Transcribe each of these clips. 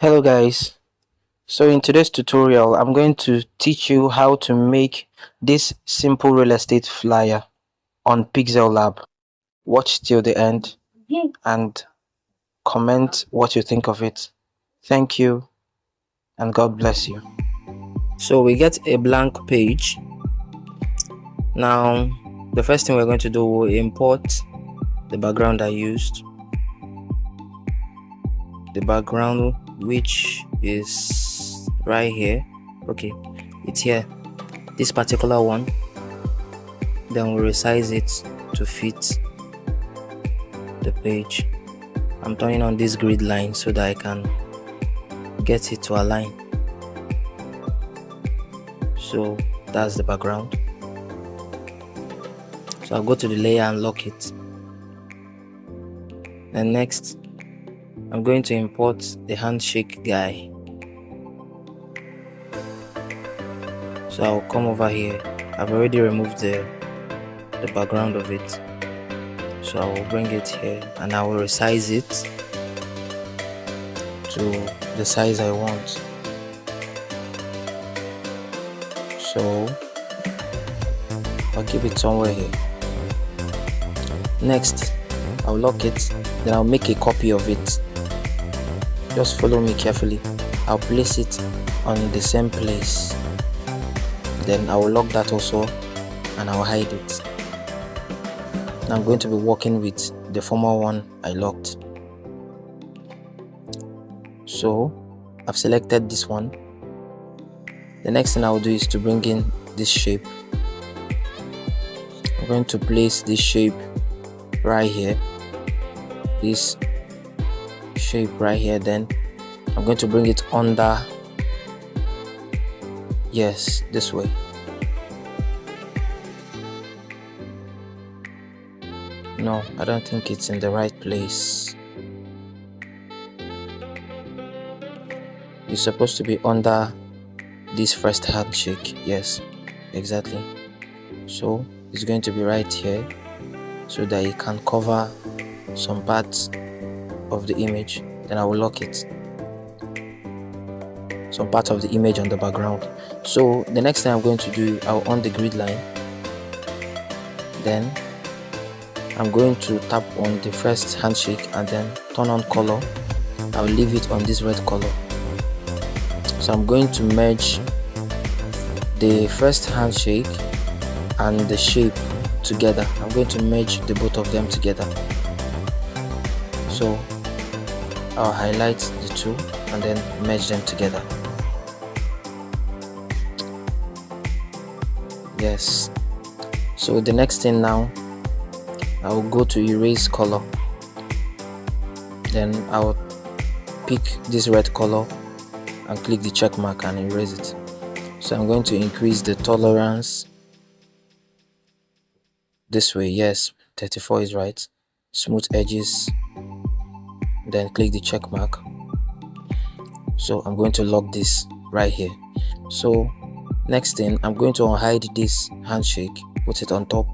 Hello guys, so in today's tutorial I'm going to teach you how to make this simple real estate flyer on Pixellab. Watch till the end and comment what you think of it. Thank you and God bless you. So we get a blank page. Now the first thing we're going to do, will import the background I used. The background which is right here. Okay, it's here, this particular one. Then we'll resize it to fit the page. I'm turning on this grid line so that I can get it to align. So that's the background. So I'll go to the layer and lock it. And next I'm going to import the handshake guy. So I'll come over here. I've already removed the background of it. So I will bring it here and I will resize it to the size I want. So I'll keep it somewhere here. Next I'll lock it, then I'll make a copy of it. Just follow me carefully. I'll place it on the same place, then I will lock that also and I'll hide it. Now I'm going to be working with the former one I locked. So I've selected this one. The next thing I'll do is to bring in this shape. I'm going to place this shape right here, this shape right here. Then I'm going to bring it under, yes, this way. No, I don't think it's in the right place. It's supposed to be under this first handshake. Yes, exactly. So it's going to be right here so that it can cover some parts of the image. Then I will lock it, some part of the image on the background. So the next thing I'm going to do, I'll on the grid line. Then I'm going to tap on the first handshake and then turn on color. I'll leave it on this red color. So I'm going to merge the first handshake and the shape together. I'm going to merge the both of them together. So I'll highlight the two and then merge them together. Yes. So the next thing now, I will go to erase color. Then I will pick this red color and click the check mark and erase it. So I'm going to increase the tolerance this way. Yes, 34 is right. Smooth edges, then click the check mark. So I'm going to lock this right here. So next thing, I'm going to unhide this handshake, put it on top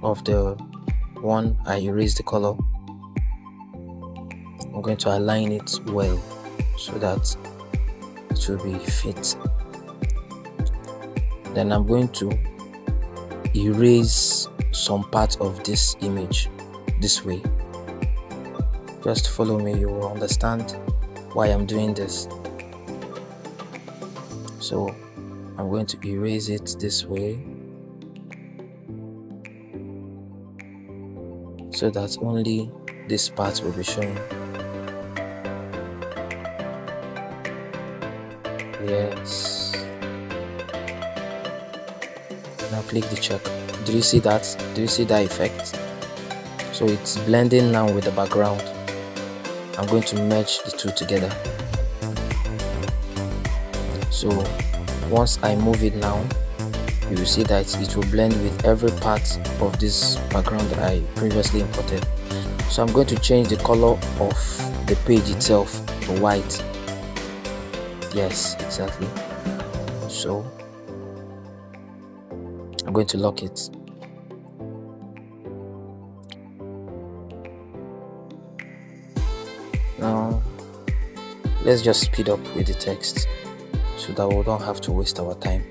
of the one I erased the color. I'm going to align it well so that it will be fit. Then I'm going to erase some part of this image this way. Just follow me, you will understand why I'm doing this. So I'm going to erase it this way so that only this part will be shown. Yes. Now click the check. Did you see that? Do you see that effect? So it's blending now with the background. I'm going to merge the two together. So once I move it now, you will see that it will blend with every part of this background that I previously imported. So I'm going to change the color of the page itself to white. Yes, exactly. So I'm going to lock it. Now Let's just speed up with the text so that we don't have to waste our time.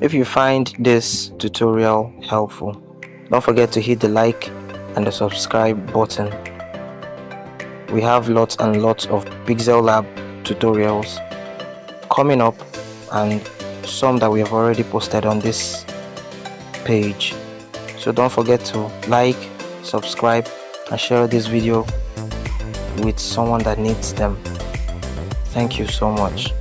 If you find this tutorial helpful, don't forget to hit the like and the subscribe button. We have lots and lots of Pixellab tutorials coming up, and some that we have already posted on this page. So don't forget to like, subscribe, and share this video with someone that needs them. Thank you so much.